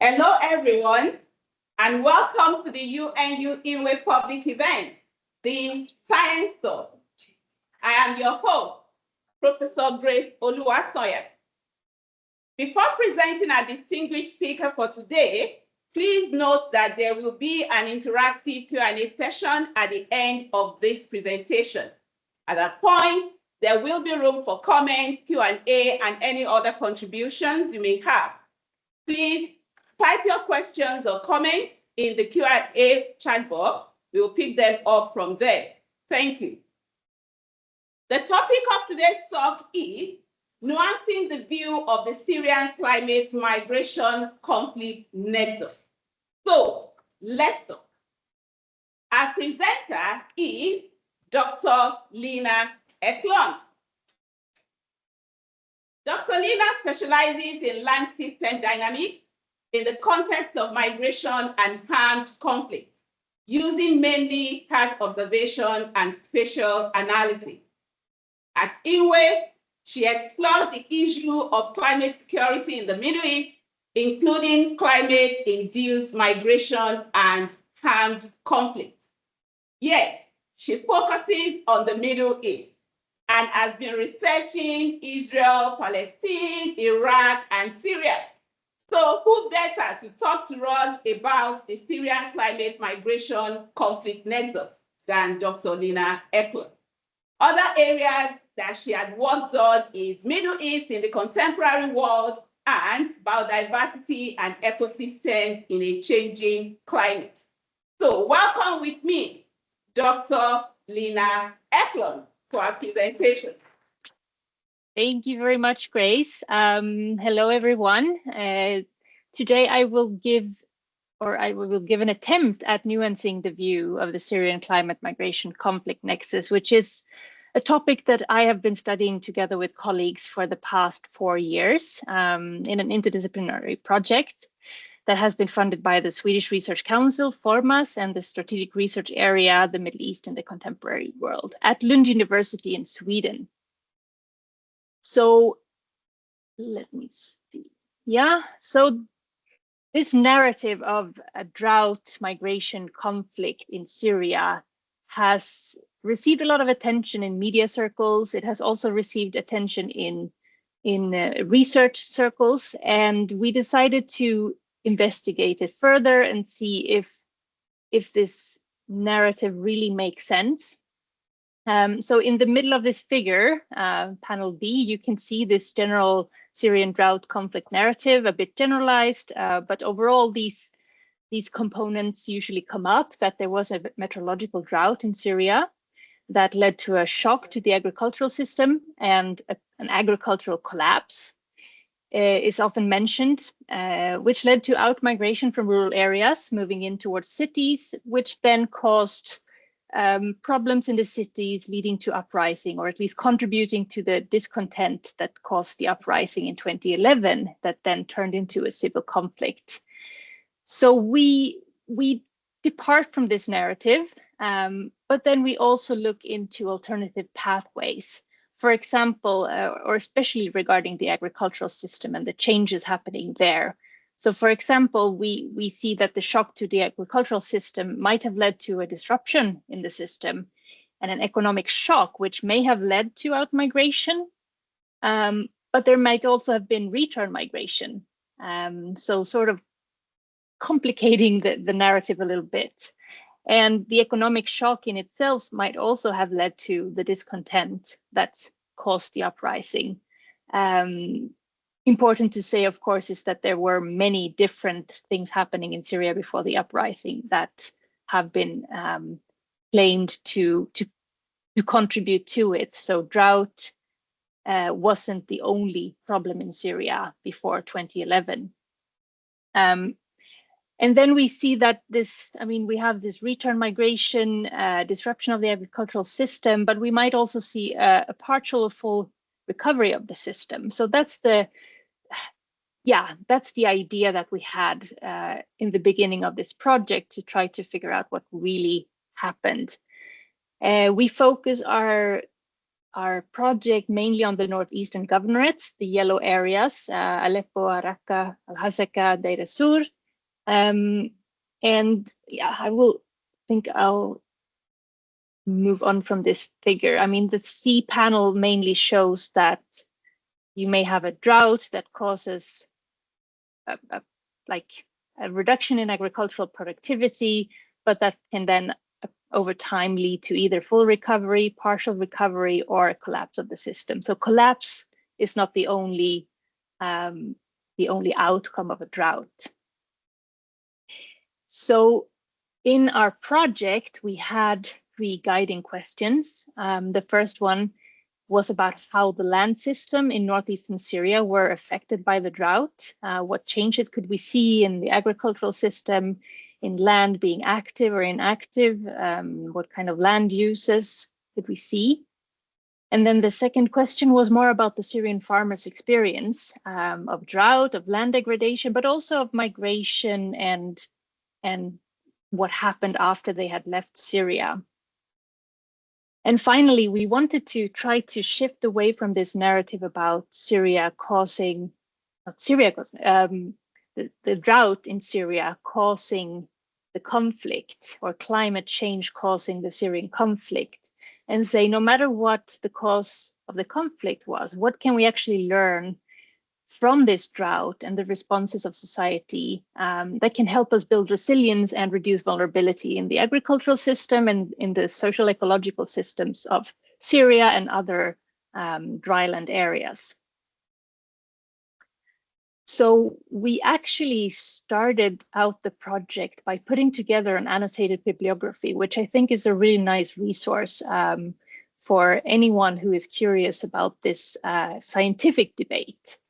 Hello, everyone, and welcome to the UNU-INWEH public event, the Science Talk. I am your host, Professor Grace Oluwasoya. Before presenting our distinguished speaker for today, please note that there will be an interactive Q&A session at the end of this presentation. At that point, there will be room for comments, Q&A, and any other contributions you may have. Please type your questions or comments in the Q&A chat box. We will pick them up from there. Thank you. The topic of today's talk is Nuancing the View of the Syrian Climate Migration Conflict Nexus. So let's talk. Our presenter is Dr. Lina Eklund. Dr. Lina specializes in land system dynamics in the context of migration and armed conflict, using mainly Earth observation and spatial analysis. At UNWEH, she explored the issue of climate security in the Middle East, including climate-induced migration and armed conflict. Yet, she focuses on the Middle East and has been researching Israel, Palestine, Iraq, and Syria. So who better to talk to us about the Syrian climate migration conflict nexus than Dr. Lina Eklund? Other areas that she had worked on is Middle East in the contemporary world and biodiversity and ecosystems in a changing climate. So welcome with me, Dr. Lina Eklund, for our presentation. Thank you very much, Grace. Hello, everyone. Today I will give an attempt at nuancing the view of the Syrian climate migration conflict nexus, which is a topic that I have been studying together with colleagues for the past 4 years in an interdisciplinary project that has been funded by the Swedish Research Council, Formas, and the Strategic Research Area, the Middle East and the Contemporary World at Lund University in Sweden. So let me see. Yeah, so this narrative of a drought migration conflict in Syria has received a lot of attention in media circles. It has also received attention in research circles, and we decided to investigate it further and see if this narrative really makes sense. So in the middle of this figure, panel B, you can see this general Syrian drought conflict narrative, a bit generalized, but overall these components usually come up, that there was a meteorological drought in Syria that led to a shock to the agricultural system, and an agricultural collapse is often mentioned, which led to outmigration from rural areas, moving in towards cities, which then caused problems in the cities, leading to uprising, or at least contributing to the discontent that caused the uprising in 2011 that then turned into a civil conflict. So we depart from this narrative, but then we also look into alternative pathways. For example, or especially regarding the agricultural system and the changes happening there. So for example, we see that the shock to the agricultural system might have led to a disruption in the system and an economic shock, which may have led to outmigration, but there might also have been return migration. So sort of complicating the narrative a little bit. And the economic shock in itself might also have led to the discontent that caused the uprising. Important to say, of course, is that there were many different things happening in Syria before the uprising that have been claimed to contribute to it. So drought wasn't the only problem in Syria before 2011. And then we see that we have this return migration, disruption of the agricultural system, but we might also see a partial or full recovery of the system. So that's the idea that we had in the beginning of this project, to try to figure out what really happened. We focus our our project mainly on the northeastern governorates, the yellow areas, Aleppo, Raqqa, Al-Hasaka, Deir ez-Zor. And yeah, I'll move on from this figure. I mean, the C panel mainly shows that you may have a drought that causes like a reduction in agricultural productivity, but that can then over time lead to either full recovery, partial recovery, or a collapse of the system. So collapse is not the only outcome of a drought. So in our project, we had 3 guiding questions. The first one was about how the land system in northeastern Syria were affected by the drought. What changes could we see in the agricultural system, in land being active or inactive? What kind of land uses could we see? And then the second question was more about the Syrian farmers' experience of drought, of land degradation, but also of migration and what happened after they had left Syria. And finally, we wanted to try to shift away from this narrative about Syria causing, the drought in Syria causing the conflict, or climate change causing the Syrian conflict, and say, no matter what the cause of the conflict was, what can we actually learn from this drought and the responses of society that can help us build resilience and reduce vulnerability in the agricultural system and in the social ecological systems of Syria and other dryland areas. So we actually started out the project by putting together an annotated bibliography, which I think is a really nice resource for anyone who is curious about this scientific debate.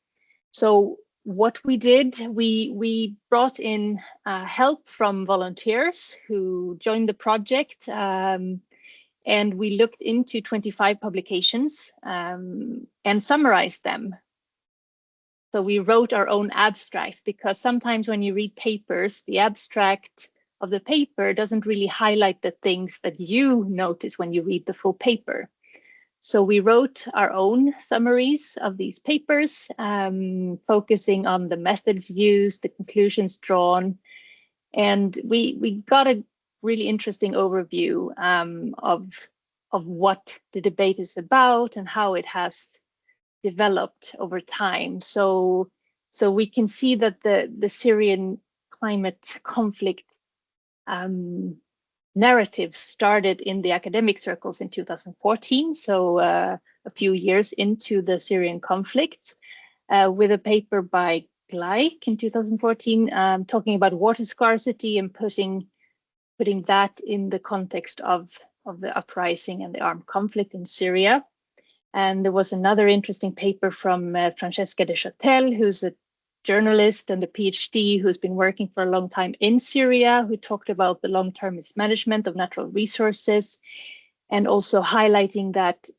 So what we did, we brought in help from volunteers who joined the project, and we looked into 25 publications and summarized them. So we wrote our own abstracts, because sometimes when you read papers, the abstract of the paper doesn't really highlight the things that you notice when you read the full paper. So we wrote our own summaries of these papers, focusing on the methods used, the conclusions drawn, and we got a really interesting overview of what the debate is about and how it has developed over time. So we can see that the Syrian climate conflict narrative started in the academic circles in 2014, so a few years into the Syrian conflict, with a paper by Gleich in 2014 talking about water scarcity and putting that in the context of the uprising and the armed conflict in Syria. And there was another interesting paper from Francesca de Châtel, who's a journalist and a PhD who's been working for a long time in Syria, who talked about the long-term mismanagement of natural resources, and also highlighting that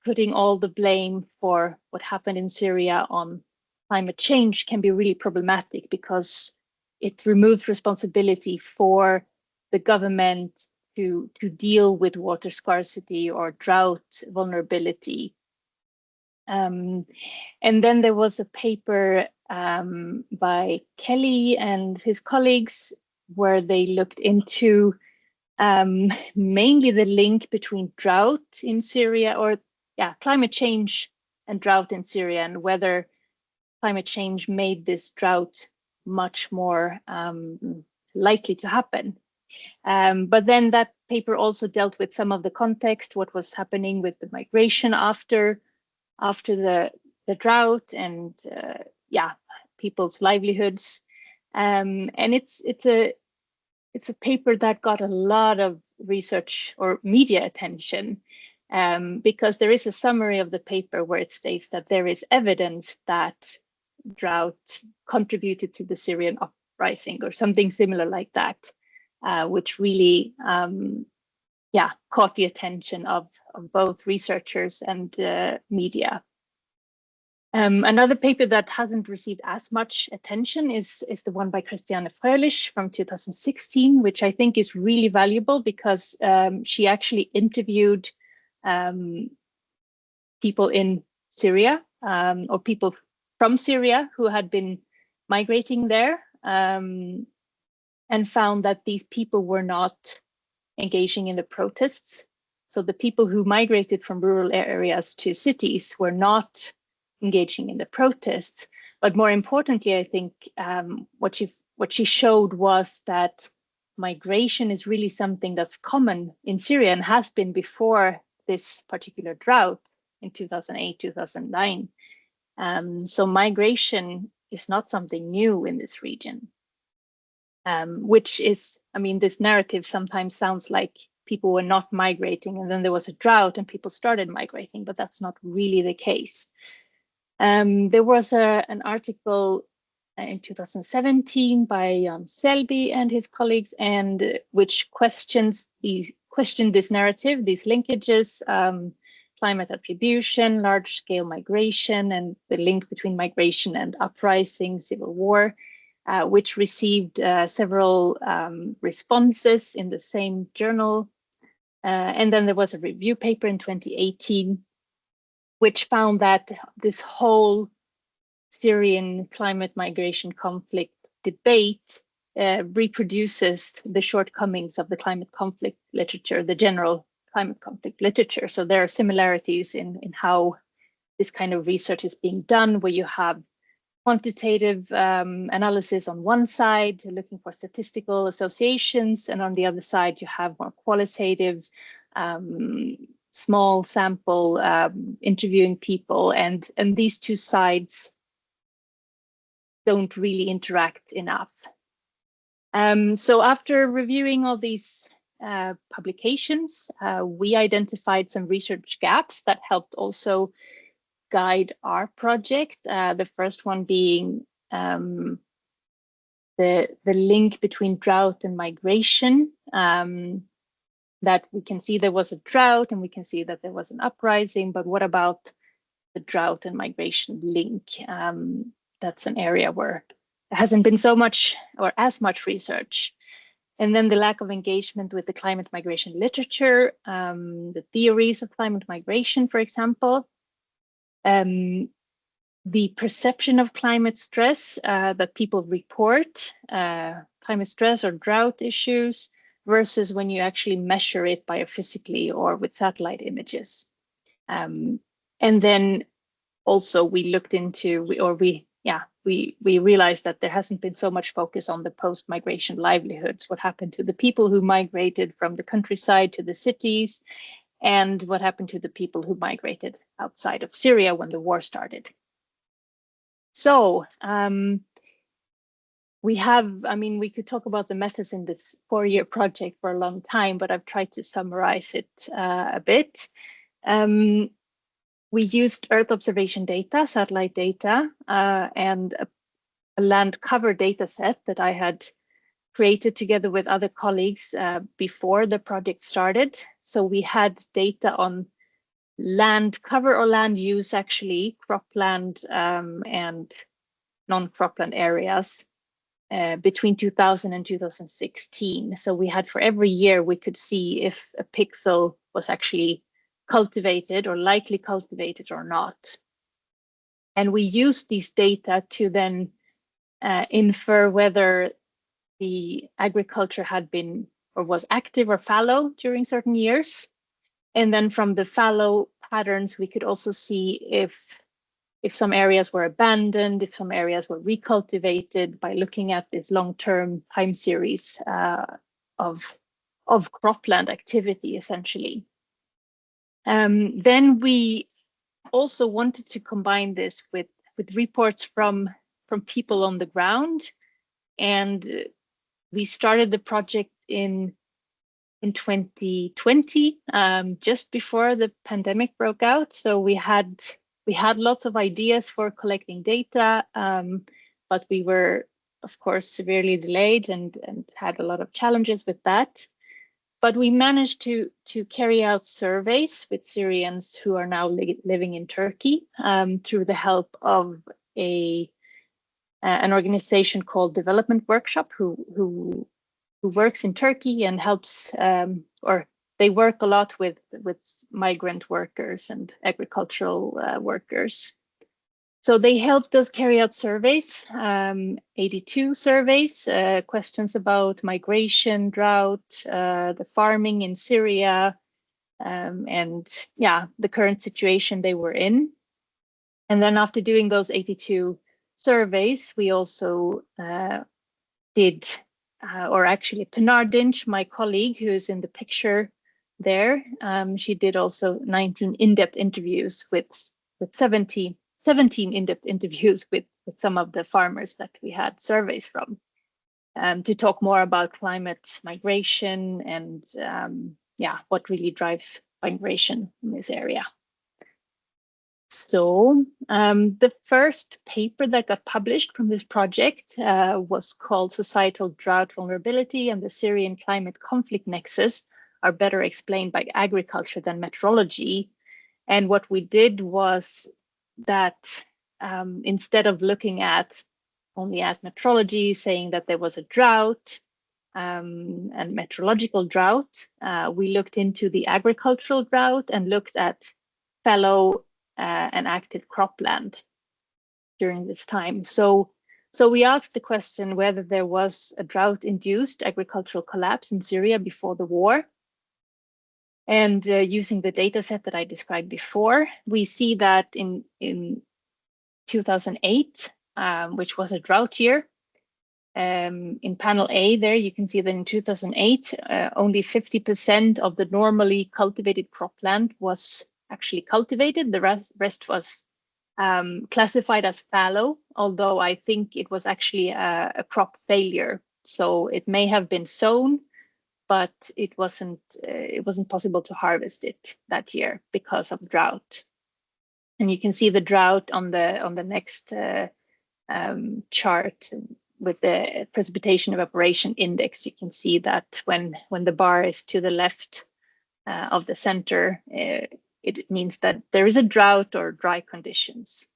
putting all the blame for what happened in Syria on climate change can be really problematic, because it removes responsibility for the government to deal with water scarcity or drought vulnerability. And then there was a paper by Kelly and his colleagues where they looked into mainly the link between drought in Syria, or climate change and drought in Syria, and whether climate change made this drought much more likely to happen. But then that paper also dealt with some of the context, what was happening with the migration after the drought, and people's livelihoods. And it's a paper that got a lot of research or media attention, because there is a summary of the paper where it states that there is evidence that drought contributed to the Syrian uprising or something similar like that, which really caught the attention of both researchers and media. Another paper that hasn't received as much attention is the one by Christiane Fröhlich from 2016, which I think is really valuable, because she actually interviewed people in Syria or people from Syria who had been migrating there, and found that these people were not engaging in the protests. So the people who migrated from rural areas to cities were not engaging in the protests. But more importantly, I think what she showed was that migration is really something that's common in Syria and has been before this particular drought in 2008, 2009. So migration is not something new in this region, which is, I mean, this narrative sometimes sounds like people were not migrating and then there was a drought and people started migrating, but that's not really the case. There was an article in 2017 by Jan Selby and his colleagues, and which questioned this narrative, these linkages, climate attribution, large-scale migration, and the link between migration and uprising, civil war, which received several responses in the same journal. And then there was a review paper in 2018, which found that this whole Syrian climate migration conflict debate reproduces the shortcomings of the climate conflict literature, the general climate conflict literature. So there are similarities in how this kind of research is being done, where you have quantitative analysis on one side, looking for statistical associations, and on the other side, you have more qualitative, small sample interviewing people, and these two sides don't really interact enough. So after reviewing all these publications, we identified some research gaps that helped also guide our project. The first one being the link between drought and migration, that we can see there was a drought and we can see that there was an uprising, but what about the drought and migration link? That's an area where there hasn't been so much or as much research. And then the lack of engagement with the climate migration literature, the theories of climate migration, for example, the perception of climate stress that people report, climate stress or drought issues, versus when you actually measure it biophysically or with satellite images. And then also we looked into, we realized that there hasn't been so much focus on the post-migration livelihoods, what happened to the people who migrated from the countryside to the cities, and what happened to the people who migrated outside of Syria when the war started. So we could talk about the methods in this 4-year project for a long time, but I've tried to summarize it a bit. We used Earth observation data, satellite data, and a land cover data set that I had created together with other colleagues before the project started. So we had data on land cover or land use, actually, cropland and non-cropland areas between 2000 and 2016. So we had, for every year, we could see if a pixel was actually cultivated or likely cultivated or not. And we used these data to then infer whether the agriculture had been or was active or fallow during certain years. And then from the fallow patterns, we could also see if some areas were abandoned, if some areas were recultivated, by looking at this long-term time series of cropland activity, essentially. Then we also wanted to combine this with reports from people on the ground, and we started the project in 2020, just before the pandemic broke out. So we had lots of ideas for collecting data, but we were, of course, severely delayed and had a lot of challenges with that. But we managed to carry out surveys with Syrians who are now living in Turkey through the help of an organization called Development Workshop, who works in Turkey and helps or they work a lot with migrant workers and agricultural workers. So they helped us carry out surveys, 82 surveys, questions about migration, drought, the farming in Syria, and yeah, the current situation they were in. And then after doing those 82 surveys, we also did, or actually Pinar Dinch, my colleague who is in the picture there, she did also 19 in-depth interviews with 17 in-depth interviews with some of the farmers that we had surveys from, to talk more about climate migration and yeah, what really drives migration in this area. So the first paper that got published from this project was called Societal Drought Vulnerability and the Syrian Climate Conflict Nexus are better explained by agriculture than meteorology. And what we did was that instead of looking at only at meteorology, saying that there was a drought and meteorological drought, we looked into the agricultural drought and looked at fallow and active cropland during this time. So we asked the question whether there was a drought-induced agricultural collapse in Syria before the war. And using the data set that I described before, we see that in 2008, which was a drought year, in panel A there, you can see that in 2008, only 50% of the normally cultivated cropland was actually cultivated. The rest was classified as fallow, although I think it was actually a crop failure. So it may have been sown, but it wasn't possible to harvest it that year because of drought. And you can see the drought on the next chart with the precipitation evaporation index. You can see that when the bar is to the left of the center, it means that there is a drought or dry conditions.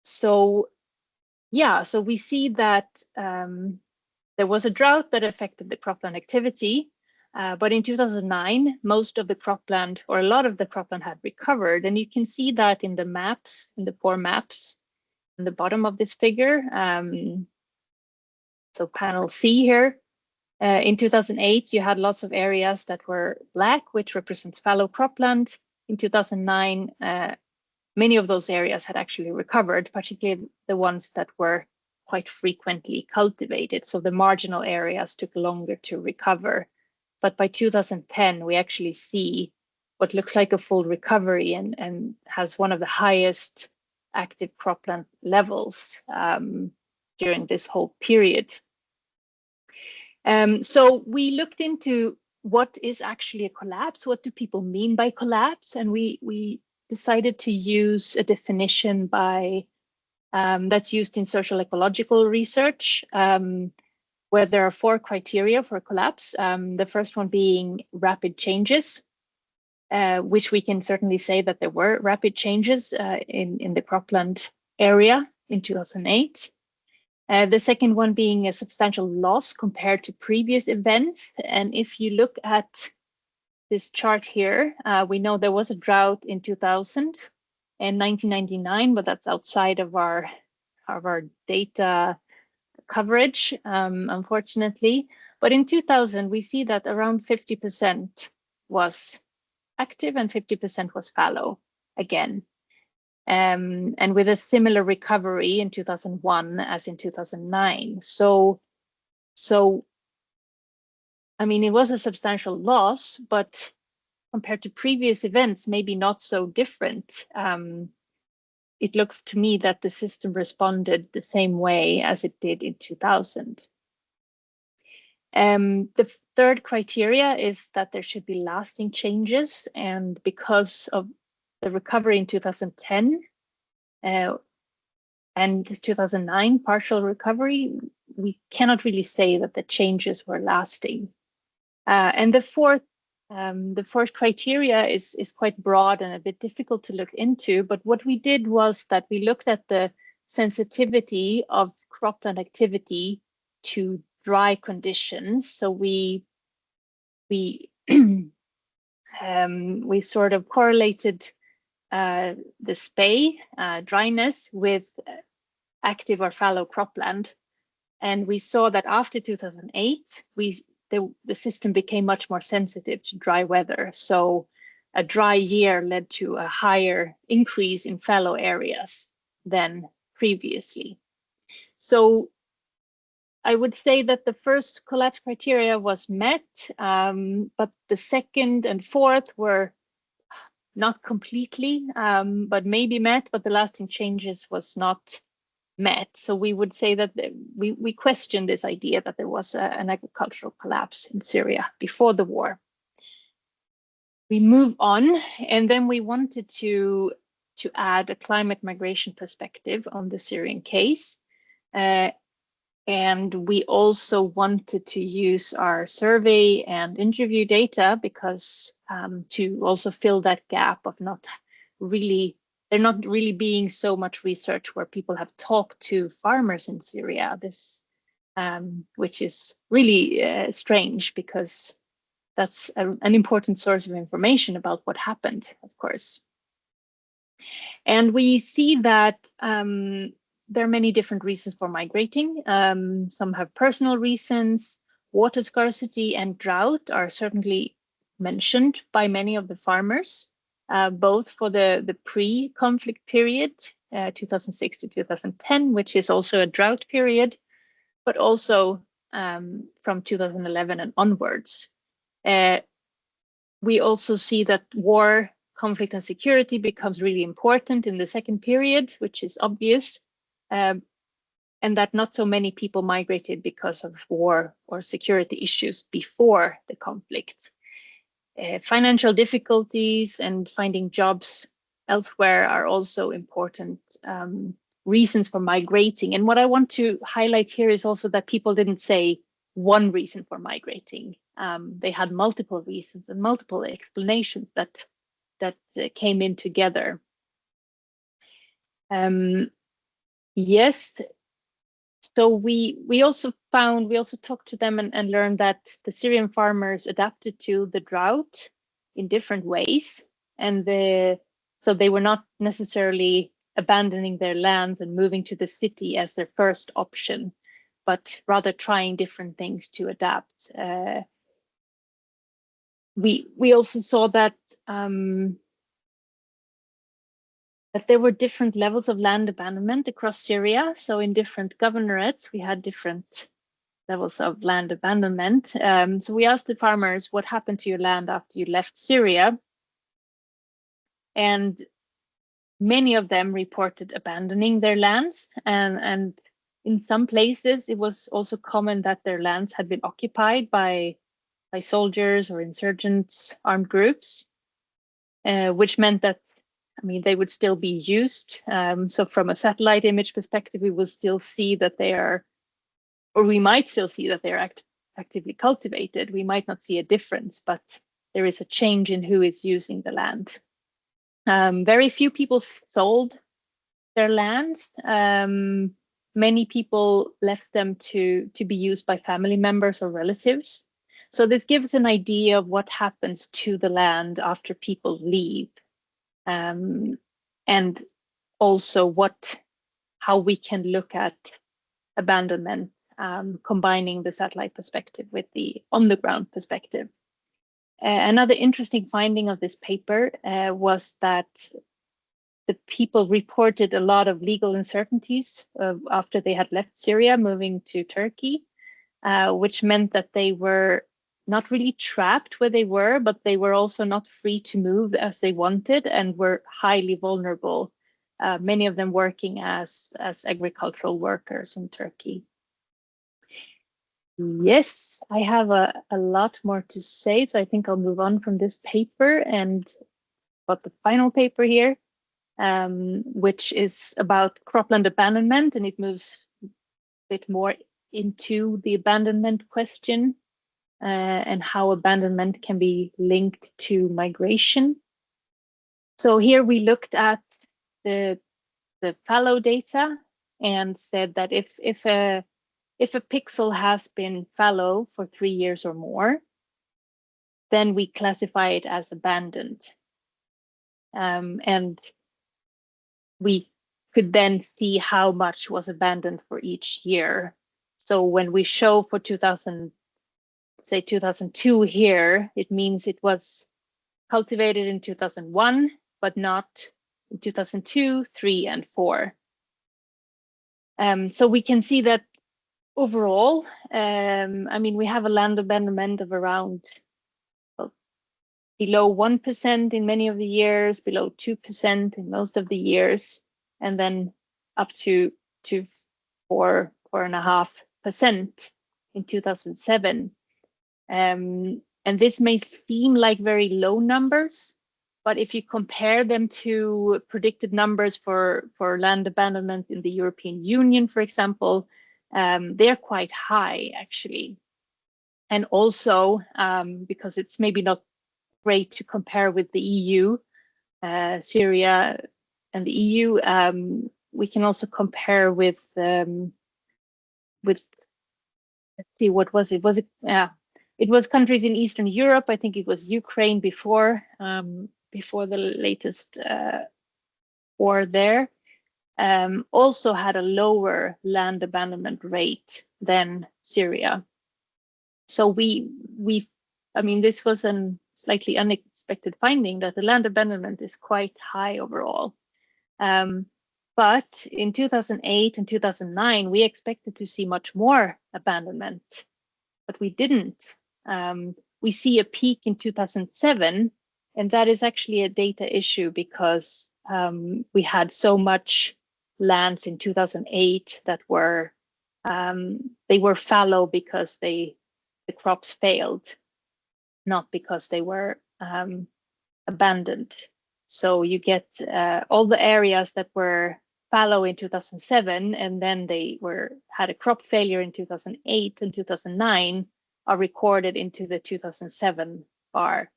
So we see that there was a drought that affected the cropland activity, but in 2009, most of the cropland, or a lot of the cropland, had recovered, and you can see that in the maps, in the 4 maps, in the bottom of this figure. So panel C here. In 2008, you had lots of areas that were black, which represents fallow cropland. In 2009, many of those areas had actually recovered, particularly the ones that were quite frequently cultivated. So the marginal areas took longer to recover. But by 2010, we actually see what looks like a full recovery and has one of the highest active cropland levels during this whole period. So we looked into what is actually a collapse, what do people mean by collapse, and we decided to use a definition by that's used in social ecological research, where there are 4 criteria for collapse. The first one being rapid changes, which we can certainly say that there were rapid changes in the cropland area in 2008. The second one being a substantial loss compared to previous events. And if you look at this chart here, we know there was a drought in 2000 and 1999, but that's outside of our data coverage, unfortunately. But in 2000, we see that around 50% was active and 50% was fallow again. And with a similar recovery in 2001 as in 2009. So I mean, it was a substantial loss, but compared to previous events, maybe not so different. It looks to me that the system responded the same way as it did in 2000. The third criteria is that there should be lasting changes, and because of the recovery in 2010 and 2009 partial recovery, we cannot really say that the changes were lasting. And the fourth criteria is quite broad and a bit difficult to look into, but what we did was that we looked at the sensitivity of cropland activity to dry conditions. So we we we sort of correlated the spay, dryness, with active or fallow cropland. And we saw that after 2008, the system became much more sensitive to dry weather. So a dry year led to a higher increase in fallow areas than previously. So I would say that the first collapse criteria was met, but the second and fourth were not completely, but maybe met, but the lasting changes was not met. So we would say that we question this idea that there was an agricultural collapse in Syria before the war. We move on, and then we wanted to add a climate migration perspective on the Syrian case. And we also wanted to use our survey and interview data because to also fill that gap of there not really being so much research where people have talked to farmers in Syria, which is really strange because that's an important source of information about what happened, of course. And we see that there are many different reasons for migrating. Some have personal reasons. Water scarcity and drought are certainly mentioned by many of the farmers, both for the pre-conflict period, 2006 to 2010, which is also a drought period, but also from 2011 and onwards. We also see that war, conflict, and security becomes really important in the second period, which is obvious. And that not so many people migrated because of war or security issues before the conflict. Financial difficulties and finding jobs elsewhere are also important reasons for migrating. And what I want to highlight here is also that people didn't say one reason for migrating. They had multiple reasons and multiple explanations that came in together. Yes. So we also talked to them and learned that the Syrian farmers adapted to the drought in different ways, and so they were not necessarily abandoning their lands and moving to the city as their first option, but rather trying different things to adapt. We also saw that there were different levels of land abandonment across Syria. So in different governorates, we had different levels of land abandonment. So we asked the farmers, what happened to your land after you left Syria? And many of them reported abandoning their lands. And in some places, it was also common that their lands had been occupied by soldiers or insurgents, armed groups, which meant that they would still be used. So from a satellite image perspective, we will still see that they are, or we might still see that they're actively cultivated. We might not see a difference, but there is a change in who is using the land. Very few people sold their lands. Many people left them to be used by family members or relatives. So this gives an idea of what happens to the land after people leave. And also how we can look at abandonment, combining the satellite perspective with the on-the-ground perspective. Another interesting finding of this paper was that the people reported a lot of legal uncertainties after they had left Syria, moving to Turkey, which meant that they were not really trapped where they were, but they were also not free to move as they wanted and were highly vulnerable, many of them working as agricultural workers in Turkey. Yes, I have a lot more to say, so I think I'll move on from this paper and about the final paper here, which is about cropland abandonment, and it moves a bit more into the abandonment question. And how abandonment can be linked to migration. So here we looked at the fallow data and said that if a pixel has been fallow for 3 years or more, then we classify it as abandoned. And we could then see how much was abandoned for each year. So when we show for 2002 here, it means it was cultivated in 2001, but not in 2002, 3, and 4. So we can see that overall, I mean, we have a land abandonment of around below 1% in many of the years, below 2% in most of the years, and then up to 4.5% in 2007. And this may seem like very low numbers, but if you compare them to predicted numbers for land abandonment in the European Union, for example, they're quite high, actually. And also, because it's maybe not great to compare with the EU, Syria and the EU, we can also compare with, let's see, what was it? Was it, it was countries in Eastern Europe. I think it was Ukraine before the latest war there, also had a lower land abandonment rate than Syria. So I mean, this was a slightly unexpected finding that the land abandonment is quite high overall. But in 2008 and 2009, we expected to see much more abandonment, but we didn't. We see a peak in 2007, and that is actually a data issue because we had so much lands in 2008 that were they were fallow because the crops failed, not because they were abandoned. So you get all the areas that were fallow in 2007, and then they had a crop failure in 2008 and 2009 are recorded into the 2007 bar.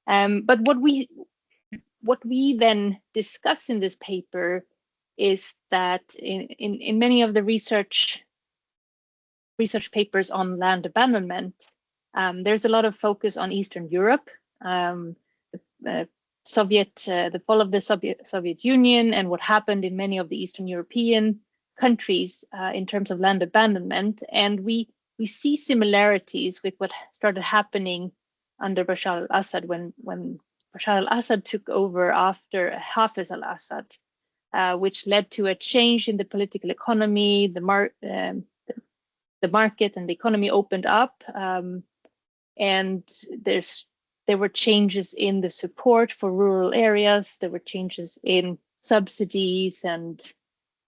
But what we then discuss in this paper is that in many of the research papers on land abandonment, there's a lot of focus on Eastern Europe, the fall of the Soviet Union, and what happened in many of the Eastern European countries in terms of land abandonment. And we see similarities with what started happening under Bashar al-Assad when Bashar al-Assad took over after Hafez al-Assad, which led to a change in the political economy. The market and the economy opened up, and there were changes in the support for rural areas. There were changes in subsidies and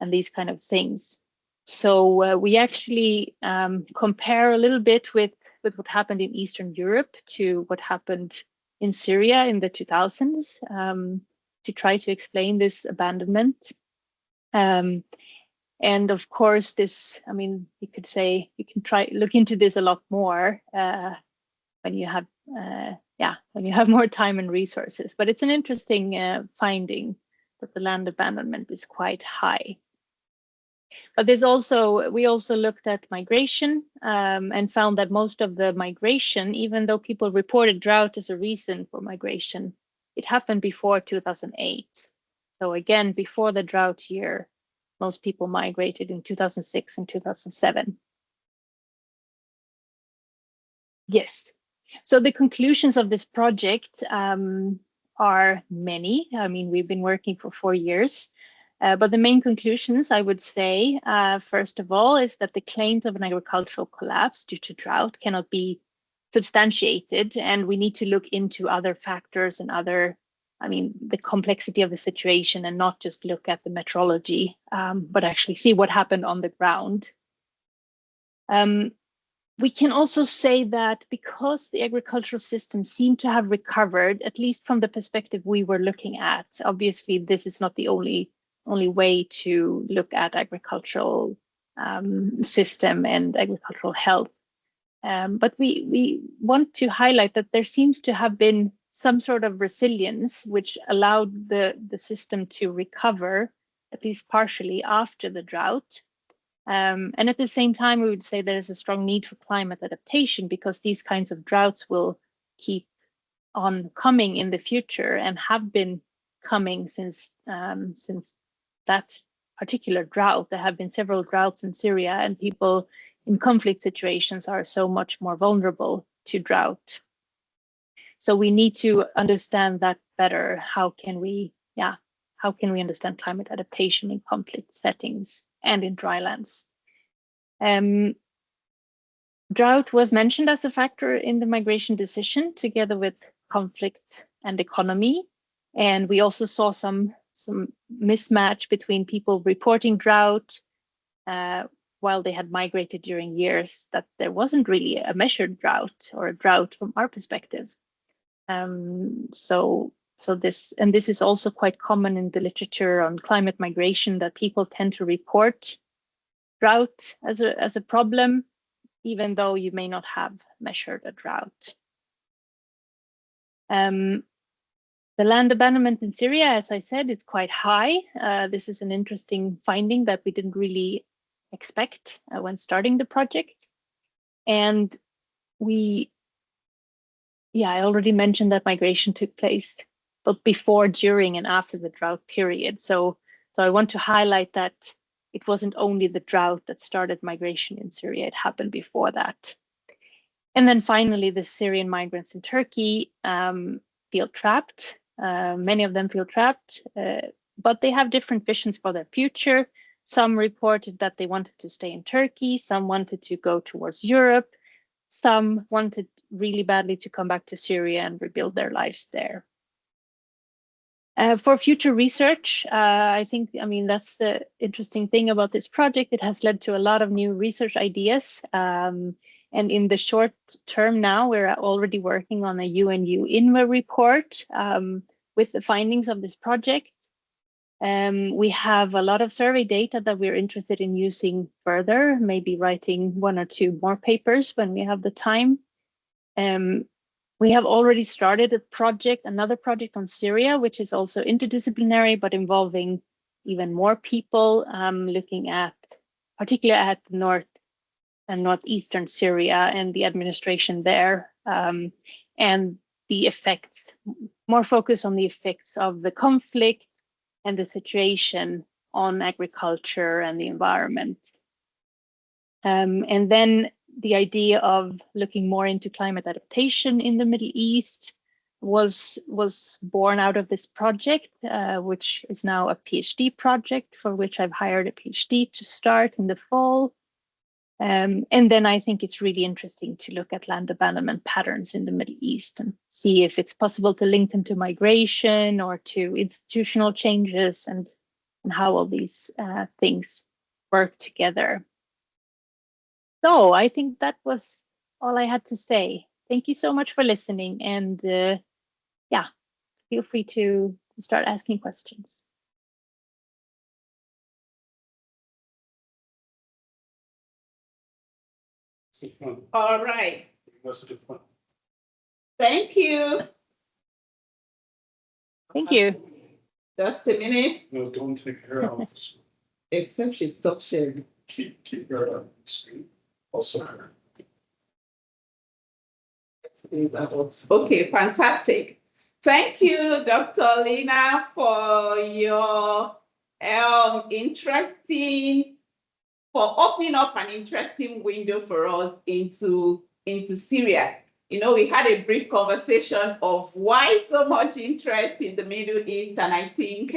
these kind of things. So we actually compare a little bit with what happened in Eastern Europe to what happened in Syria in the 2000s to try to explain this abandonment. And of course, this, I mean, you could say you can look into this a lot more when you have more time and resources. But it's an interesting finding that the land abandonment is quite high. But we also looked at migration and found that most of the migration, even though people reported drought as a reason for migration, it happened before 2008. So again, before the drought year, most people migrated in 2006 and 2007. Yes. So the conclusions of this project are many. I mean, we've been working for 4 years. But the main conclusions, I would say, first of all, is that the claims of an agricultural collapse due to drought cannot be substantiated, and we need to look into other factors and the complexity of the situation, and not just look at the meteorology, but actually see what happened on the ground. We can also say that because the agricultural system seemed to have recovered, at least from the perspective we were looking at, obviously this is not the only way to look at agricultural system and agricultural health. But we want to highlight that there seems to have been some sort of resilience which allowed the system to recover, at least partially, after the drought. And at the same time, we would say there is a strong need for climate adaptation because these kinds of droughts will keep on coming in the future and have been coming since that particular drought. There have been several droughts in Syria, and people in conflict situations are so much more vulnerable to drought. So we need to understand that better. How can we understand climate adaptation in conflict settings and in drylands? Drought was mentioned as a factor in the migration decision, together with conflict and economy. And we also saw some mismatch between people reporting drought while they had migrated during years that there wasn't really a measured drought or a drought from our perspective. So this is also quite common in the literature on climate migration, that people tend to report drought as a problem, even though you may not have measured a drought. The land abandonment in Syria, as I said, it's quite high. This is an interesting finding that we didn't really expect when starting the project. And I already mentioned that migration took place, but before, during, and after the drought period. So I want to highlight that it wasn't only the drought that started migration in Syria, it happened before that. And then finally, the Syrian migrants in Turkey feel trapped. Many of them feel trapped, but they have different visions for their future. Some reported that they wanted to stay in Turkey, some wanted to go towards Europe, some wanted really badly to come back to Syria and rebuild their lives there. For future research, that's the interesting thing about this project. It has led to a lot of new research ideas. And in the short term now, we're already working on a UNU-INWEH report with the findings of this project. We have a lot of survey data that we're interested in using further, maybe writing 1 or 2 more papers when we have the time. We have already started another project on Syria, which is also interdisciplinary, but involving even more people, looking at particularly at north and northeastern Syria and the administration there, and the effects, more focus on the effects of the conflict and the situation on agriculture and the environment. And then the idea of looking more into climate adaptation in the Middle East was born out of this project, which is now a PhD project, for which I've hired a PhD to start in the fall. And then I think it's really interesting to look at land abandonment patterns in the Middle East and see if it's possible to link them to migration or to institutional changes, and how all these things work together. So I think that was all I had to say. Thank you so much for listening, and feel free to start asking questions. All right. Thank you. Thank you. Just a minute. No, don't take her off. Except she stopped sharing. Keep her on the screen. Also. Okay, fantastic. Thank you, Dr. Lina, for your for opening up an interesting window for us into Syria. You know, we had a brief conversation of why so much interest in the Middle East, and I think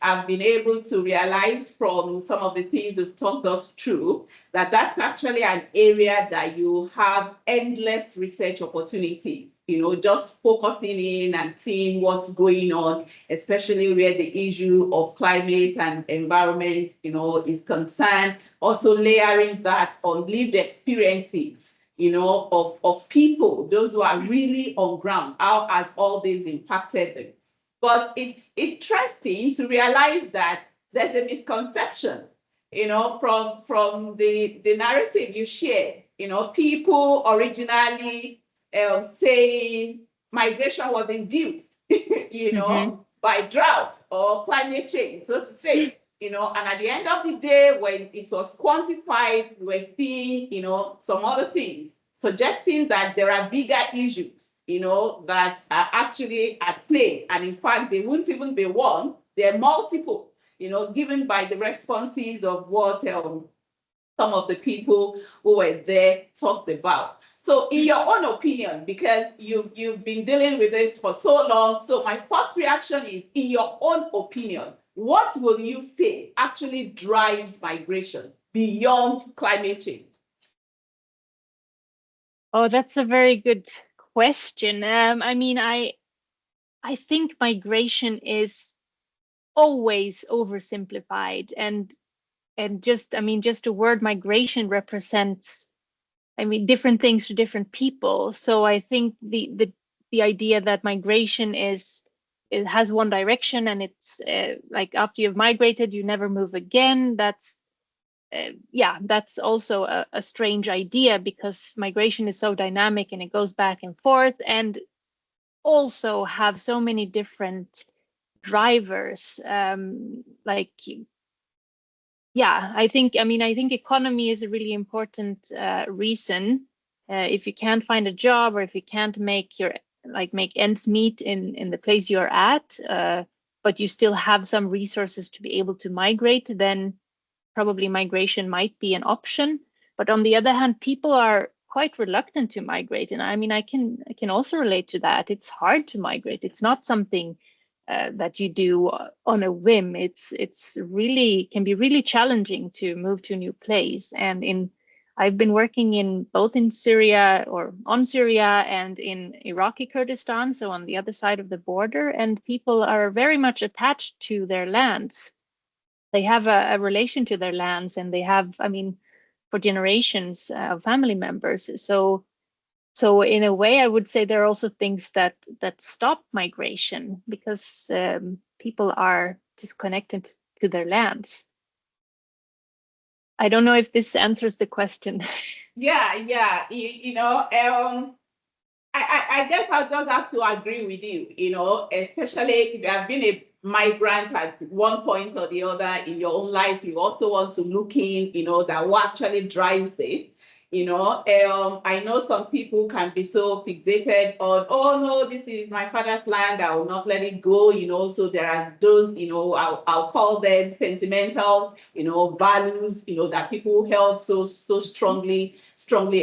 I've been able to realize from some of the things you've talked us through that that's actually an area that you have endless research opportunities, you know, just focusing in and seeing what's going on, especially where the issue of climate and environment, you know, is concerned. Also layering that on lived experiences, you know, of people, those who are really on ground, how has all this impacted them? But it's interesting to realize that there's a misconception, you know, from the narrative you share. You know, people originally saying migration was induced, you know, by drought or climate change, so to say. You know, and at the end of the day, when it was quantified, we're seeing, you know, some other things suggesting that there are bigger issues, that are actually at play. And in fact, they wouldn't even be one. They're multiple, given by the responses of what some of the people who were there talked about. So in your own opinion, because you've been dealing with this for so long, so my first reaction is, in your own opinion, what will you say actually drives migration beyond climate change? Oh, that's a very good question. I mean, I think migration is always oversimplified, and just, I mean, just the word migration represents, I mean, different things to different people. So I think the idea that migration it has one direction, and it's like after you've migrated, you never move again. That's yeah, that's also a strange idea, because migration is so dynamic and it goes back and forth, and also have so many different drivers. Like, yeah, I think economy is a really important reason. If you can't find a job, or if you can't make make ends meet in the place you're at, but you still have some resources to be able to migrate, then probably migration might be an option. But on the other hand, people are quite reluctant to migrate, and I mean, I can also relate to that. It's hard to migrate. It's not something that you do on a whim. It's really can be really challenging to move to a new place. And I've been working in both in Syria, or on Syria, and in Iraqi Kurdistan, so on the other side of the border, and people are very much attached to their lands. They have a relation to their lands, and they have, I mean, for generations of family members. So in a way, I would say there are also things that stop migration, because people are disconnected to their lands. I don't know if this answers the question. Yeah. I guess I'll just have to agree with you, especially if you have been a migrant at one point or the other in your own life. You also want to look in, that what actually drives this. I know some people can be so fixated on, oh no, this is my father's land, I will not let it go, so there are those, I'll call them sentimental, values, that people held so strongly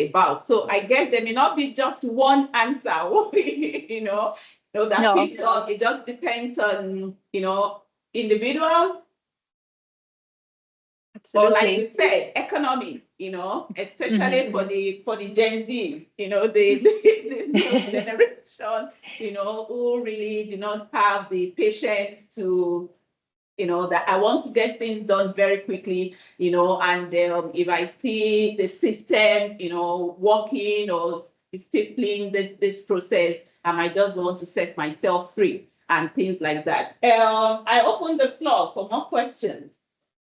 about. So I guess there may not be just one answer, that No. people, it just depends on, individuals. Absolutely. Or like you said, economy, especially for the Gen Z, the new generation, who really do not have the patience to, that I want to get things done very quickly, and if I see the system, working or stifling this process, I might just want to set myself free and things like that. I open the floor for more questions.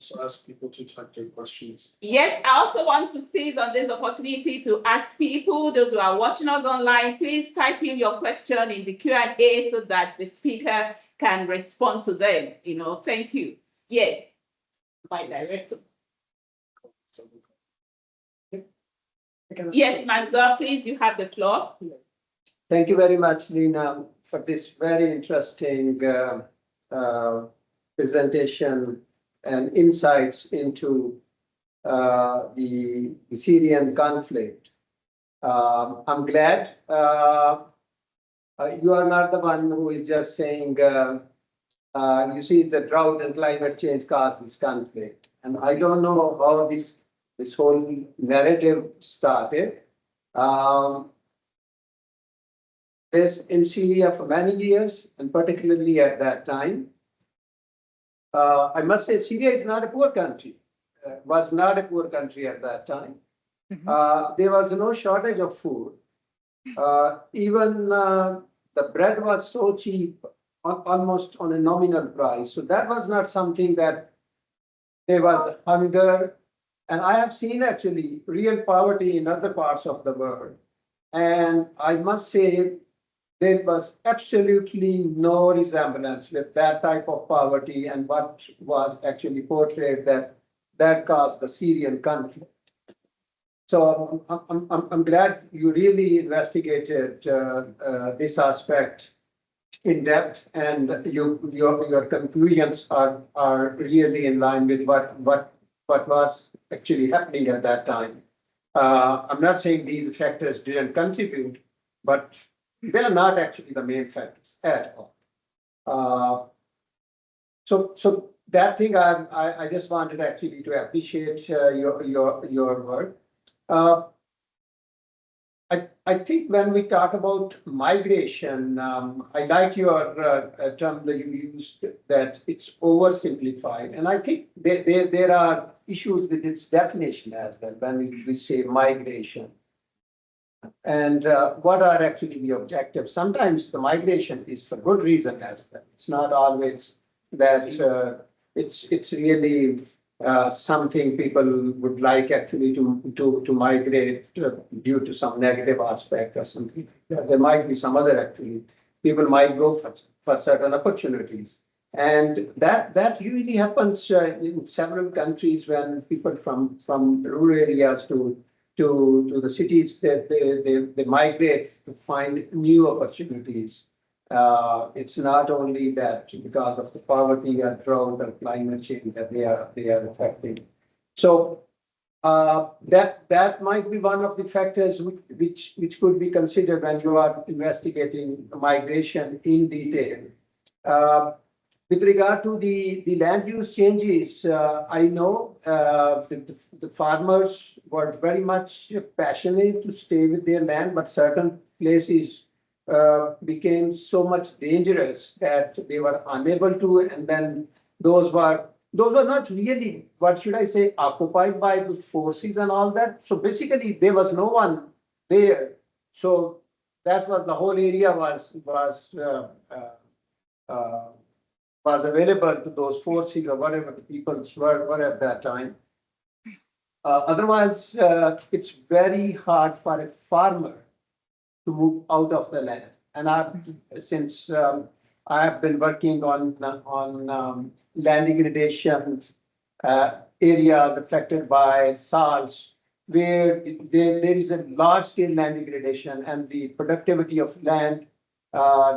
So ask people to type their questions. Yes, I also want to seize on this opportunity to ask people, those who are watching us online, please type in your question in the Q&A so that the speaker can respond to them. Thank you. Yes, my director. Yes, Manzo, please, you have the floor. Thank you very much, Lina, for this very interesting presentation and insights into the Syrian conflict. I'm glad you are not the one who is just saying, you see, the drought and climate change caused this conflict. And I don't know how this whole narrative started. In Syria for many years, and particularly at that time, I must say Syria is not a poor country, was not a poor country at that time. There was no shortage of food. Even the bread was so cheap, almost on a nominal price. So that was not something that there was hunger. And I have seen actually real poverty in other parts of the world. And I must say, there was absolutely no resemblance with that type of poverty and what was actually portrayed that caused the Syrian conflict. So I'm glad you really investigated this aspect in depth, and your conclusions are really in line with what was actually happening at that time. I'm not saying these factors didn't contribute, but they are not actually the main factors at all. So that thing I just wanted actually to appreciate your work. I think when we talk about migration, I like your term that you used, that it's oversimplified, and I think there are issues with its definition as well when we say migration. And what are actually the objectives? Sometimes the migration is for good reason as well. It's not always that it's really something people would like actually to migrate due to some negative aspect or something. There might be some other actually. People might go for certain opportunities. And that usually happens in several countries when people from rural areas to the cities, that they migrate to find new opportunities. It's not only that because of the poverty and drought and climate change that they are affecting. So that might be one of the factors which could be considered when you are investigating migration in detail. With regard to the land use changes, I know the farmers were very much passionate to stay with their land, but certain places became so much dangerous that they were unable to, and then those were not really, what should I say, occupied by the forces and all that. So basically there was no one there. So that's what the whole area was available to those forces or whatever the people were at that time. Otherwise, it's very hard for a farmer to move out of the land. And since I have been working on land degradation areas affected by salts, where there is a large scale land degradation and the productivity of land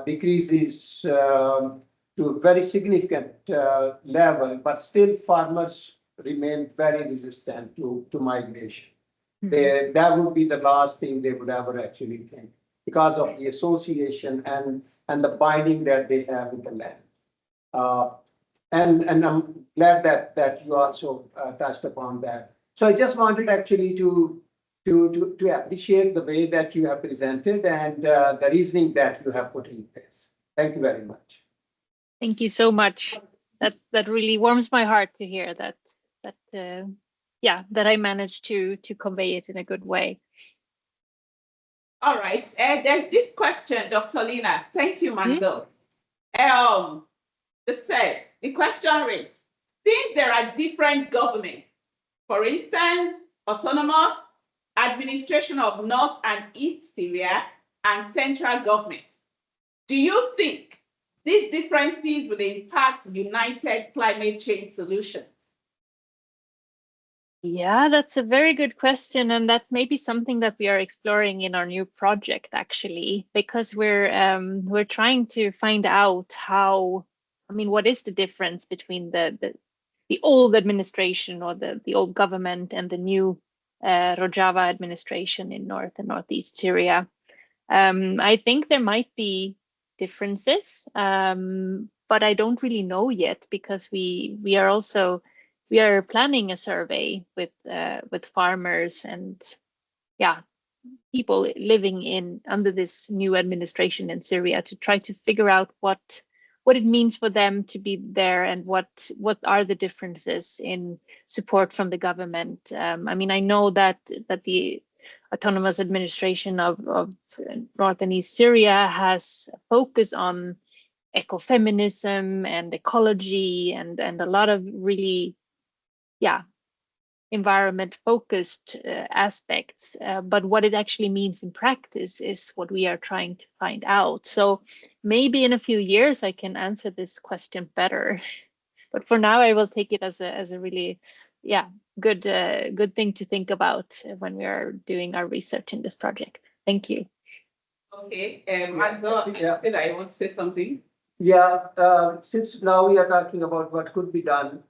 decreases to a very significant level, but still farmers remain very resistant to migration. Mm-hmm. That would be the last thing they would ever actually think, because of the association and the binding that they have with the land. And I'm glad that you also touched upon that. So I just wanted actually to appreciate the way that you have presented and the reasoning that you have put in place. Thank you very much. Thank you so much. That really warms my heart to hear that I managed to convey it in a good way. All right. There's this question, Dr. Lina. Thank you, Manzo. The question reads, since there are different governments, for instance, autonomous, administration of North and East Syria, and central government, do you think these differences will impact united climate change solutions? Yeah, that's a very good question, and that's maybe something that we are exploring in our new project, actually, because we're trying to find out what is the difference between the old administration or the old government and the new Rojava administration in North and Northeast Syria. I think there might be differences, but I don't really know yet, because we are planning a survey with farmers and people living under this new administration in Syria to try to figure out what it means for them to be there and what are the differences in support from the government. I know that the autonomous administration of North and East Syria has a focus on ecofeminism and ecology and a lot of really environment focused aspects, but what it actually means in practice is what we are trying to find out. So maybe in a few years I can answer this question better, but for now I will take it as a really good thing to think about when we are doing our research in this project. Thank you. Okay, Yeah. did I want to say something? Yeah, since now we are talking about what could be done,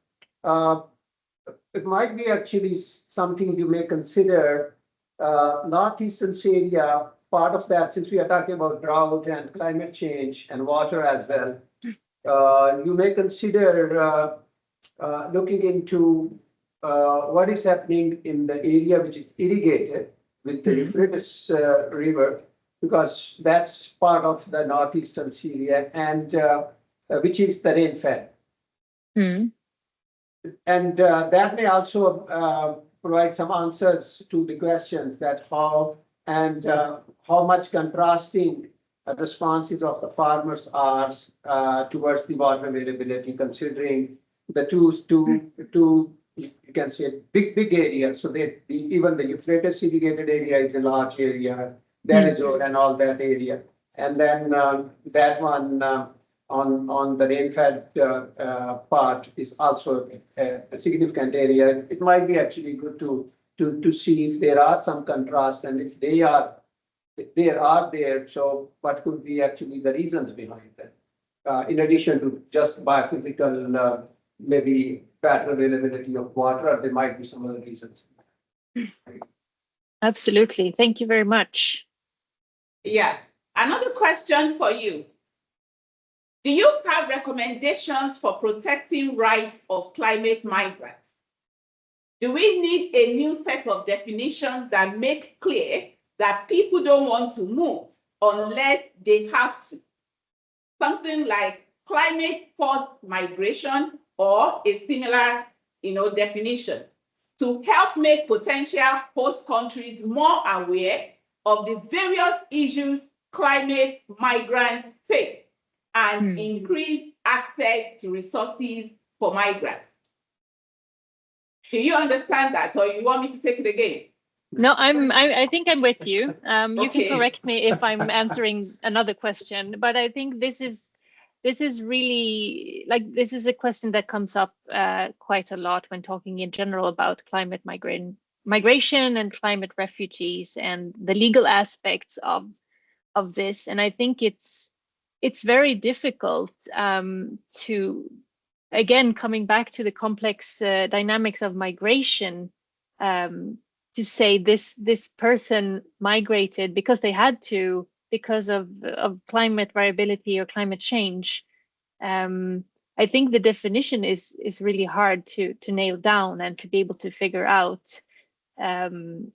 it might be actually something you may consider. Northeastern Syria, part of that, since we are talking about drought and climate change and water as well, you may consider looking into what is happening in the area which is irrigated with the Euphrates River, because that's part of the northeastern Syria, and which is the rain-fed. Mm. And that may also provide some answers to the questions that how and how much contrasting responses of the farmers are towards the water availability, considering the two you can say big areas. So even the Euphrates irrigated area is a large area. That is road and all that area, and then that one on the rain-fed part is also a significant area. It might be actually good to see if there are some contrast, and if they are there. So what could be actually the reasons behind that? In addition to just biophysical, maybe better availability of water, there might be some other reasons. Absolutely. Thank you very much. Yeah. Another question for you. Do you have recommendations for protecting rights of climate migrants? Do we need a new set of definitions that make clear that people don't want to move unless they have to? Something like climate-forced migration or a similar, definition to help make potential host countries more aware of the various issues climate migrants face and increase access to resources for migrants. Do you understand that, or you want me to take it again? No, I think I'm with you. You Okay. can correct me if I'm answering another question, but I think this is really this is a question that comes up quite a lot when talking in general about climate migration and climate refugees and the legal aspects of this. And I think it's very difficult to, again, coming back to the complex dynamics of migration, to say this person migrated because they had to, because of climate variability or climate change. I think the definition is really hard to nail down and to be able to figure out. I mean,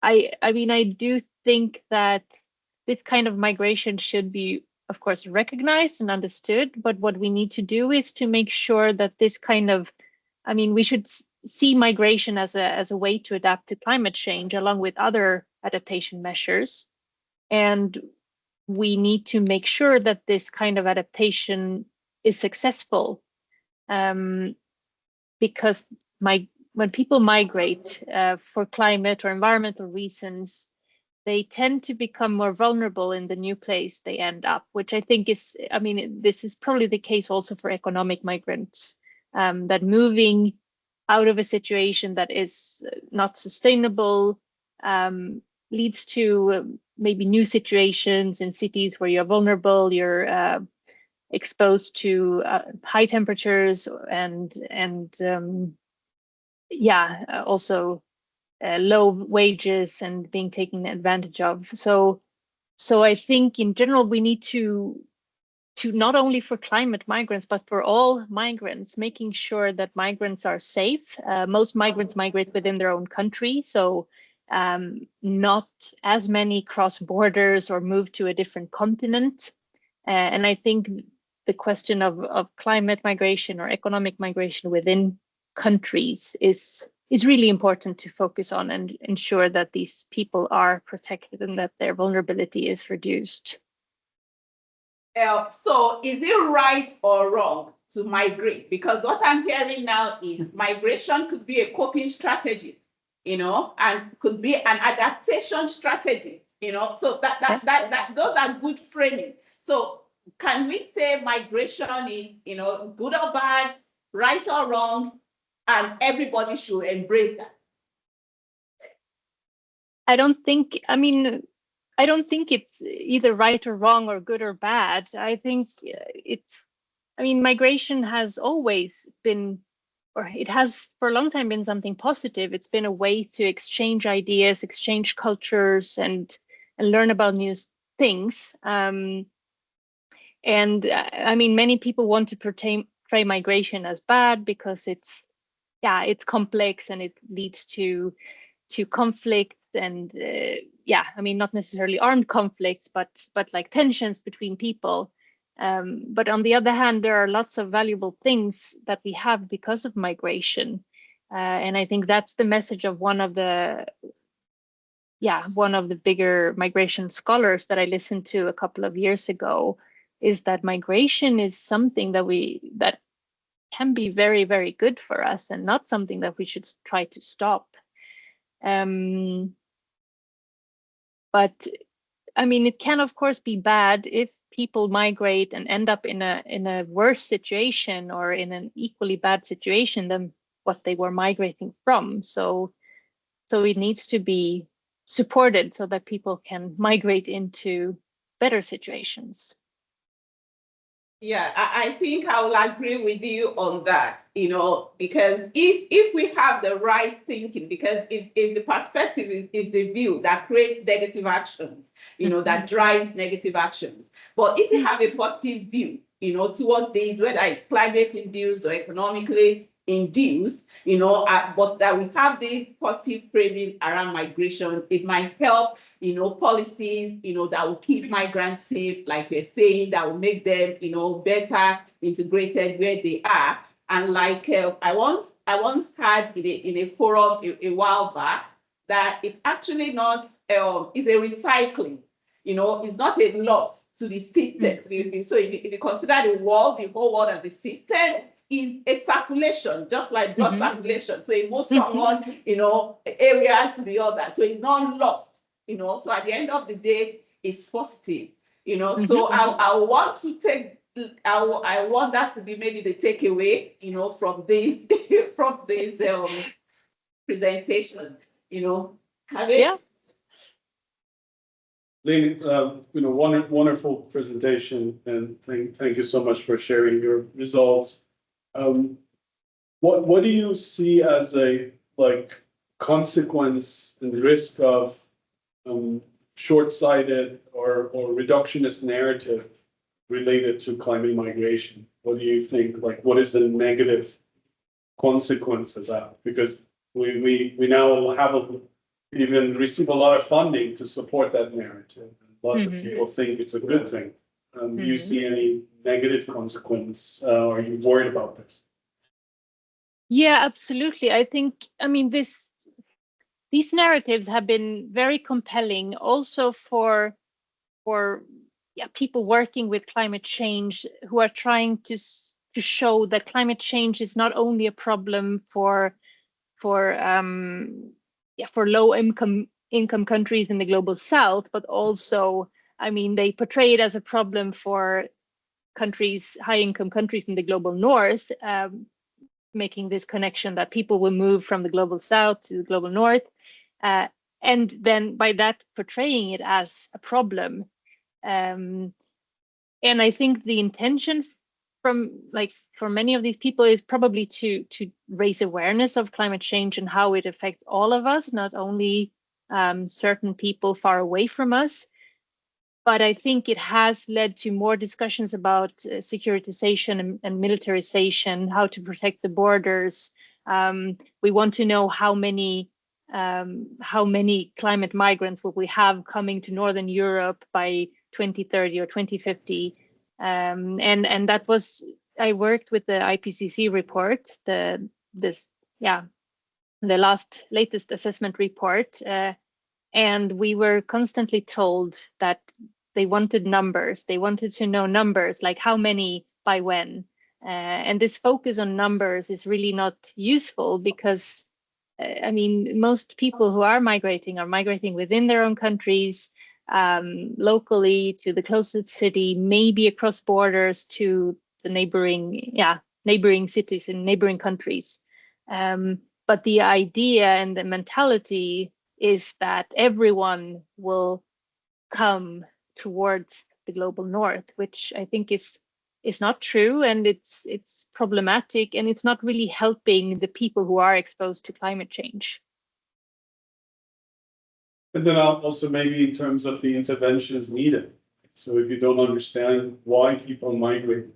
I do think that this kind of migration should be, of course, recognized and understood, but what we need to do is to make sure that this kind of, I mean, we should see migration as a way to adapt to climate change along with other adaptation measures. And we need to make sure that this kind of adaptation is successful, because when people migrate for climate or environmental reasons, they tend to become more vulnerable in the new place they end up, which I think is, I mean, this is probably the case also for economic migrants, that moving out of a situation that is not sustainable leads to maybe new situations in cities where you're vulnerable, you're exposed to high temperatures and also low wages and being taken advantage of. So I think in general we need to not only for climate migrants but for all migrants, making sure that migrants are safe. Most migrants migrate within their own country, so not as many cross borders or move to a different continent. And I think the question of climate migration or economic migration within countries is really important to focus on and ensure that these people are protected and that their vulnerability is reduced. So is it right or wrong to migrate? Because what I'm hearing now is migration could be a coping strategy, and could be an adaptation strategy, so that those are good framing. So can we say migration is, good or bad, right or wrong? and everybody should embrace that? I don't think it's either right or wrong or good or bad. I think migration has always been, or it has for a long time been something positive. It's been a way to exchange ideas, exchange cultures, and learn about new things. Many people want to portray migration as bad because it's complex and it leads to conflict and not necessarily armed conflicts, but like tensions between people. But on the other hand, there are lots of valuable things that we have because of migration, and I think that's the message of one of the bigger migration scholars that I listened to a couple of years ago, is that migration is something that can be very, very good for us and not something that we should try to stop. But it can of course be bad if people migrate and end up in a worse situation or in an equally bad situation than what they were migrating from. So it needs to be supported so that people can migrate into better situations. Yeah, I think I will agree with you on that, because if we have the right thinking, because it's the perspective is the view that creates negative actions, that drives negative actions. But if you have a positive view, towards these, whether it's climate induced or economically induced, but that we have this positive framing around migration, it might help, policies, that will keep migrants safe, like we're saying, that will make them, better integrated where they are. And like I once had in a forum a while back, that it's actually not, it's a recycling, it's not a loss to the system. So if you consider the whole world as a system, is a circulation, just like blood circulation. So it moves from one, area to the other. So it's not lost, So at the end of the day, it's positive, So I want to take, I want that to be maybe the takeaway, from this from this presentation, Yeah. Lina, wonderful presentation, and thank you so much for sharing your results. What do you see as a consequence and risk of short-sighted or reductionist narrative related to climate migration? What do you think? What is the negative consequence of that? Because we now even receive a lot of funding to support that narrative. Lots of people think it's a good thing. Do you see any negative consequence? Are you worried about this? Yeah, absolutely. I think, these narratives have been very compelling also for people working with climate change, who are trying to show that climate change is not only a problem for low income countries in the global south, but also, they portray it as a problem for high income countries in the global north, making this connection that people will move from the global south to the global north, and then by that portraying it as a problem. And I think the intention for many of these people is probably to raise awareness of climate change and how it affects all of us, not only certain people far away from us. But I think it has led to more discussions about securitization and militarization, how to protect the borders. We want to know how many climate migrants will we have coming to Northern Europe by 2030 or 2050. And that was, I worked with the IPCC report, the latest assessment report, and we were constantly told that they wanted numbers. They wanted to know numbers, like how many by when. And this focus on numbers is really not useful because, most people who are migrating within their own countries, locally to the closest city, maybe across borders to the neighboring cities in neighboring countries. But the idea and the mentality is that everyone will come towards the global north, which I think is not true, and it's problematic, and it's not really helping the people who are exposed to climate change. And then also maybe in terms of the interventions needed. So if you don't understand why people migrate,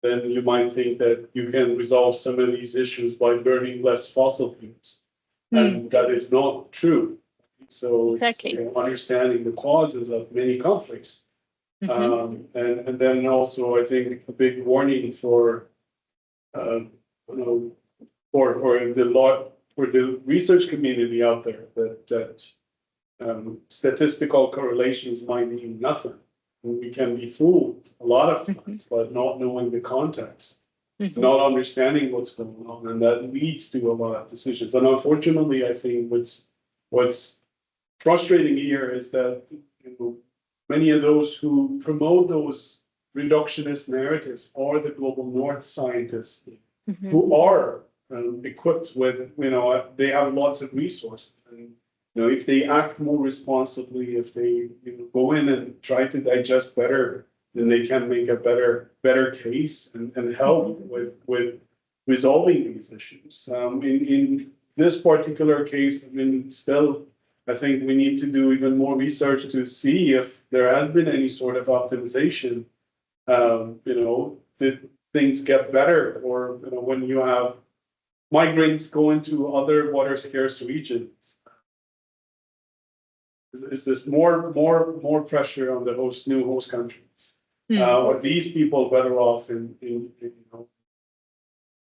then you might think that you can resolve some of these issues by burning less fossil fuels. And that is not true. So Exactly. it's understanding the causes of many conflicts. And then also, I think a big warning for the research community out there that statistical correlations might mean nothing. And we can be fooled a lot of times by not knowing the context, not understanding what's going on, and that leads to a lot of decisions. And unfortunately, I think what's frustrating here is that many of those who promote those reductionist narratives are the global north scientists who are equipped with, they have lots of resources. And if they act more responsibly, if they go in and try to digest better, then they can make a better case and help with resolving these issues. In this particular case, still, I think we need to do even more research to see if there has been any sort of optimization. Did things get better, or when you have migrants go into other water scarce regions? Is this more pressure on the new host countries? Are these people better off in the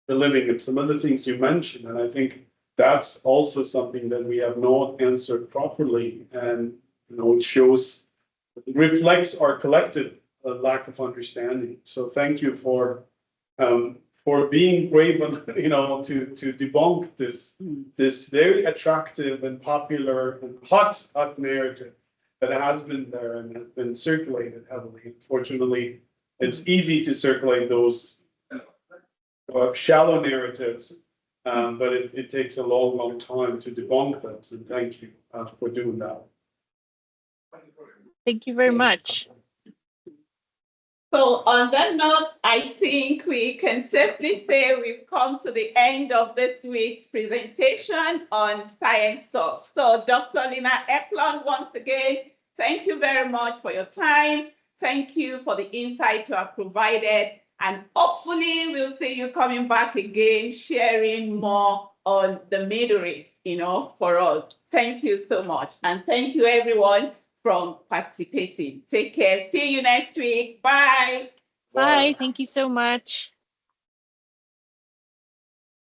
living? And some of the things you mentioned, and I think that's also something that we have not answered properly, and it reflects our collective lack of understanding. So thank you for being brave and to debunk this very attractive and popular and hot narrative that has been there and has been circulated heavily. Unfortunately, it's easy to circulate those shallow narratives, but it takes a long time to debunk them. So thank you for doing that. Thank you very much. So on that note, I think we can safely say we've come to the end of this week's presentation on Science Talk. So Dr. Lina Eklund, once again, thank you very much for your time. Thank you for the insights you have provided. And hopefully we'll see you coming back again, sharing more on the Middle East, for us. Thank you so much. And thank you everyone from participating. Take care. See you next week. Bye. Bye. Thank you so much.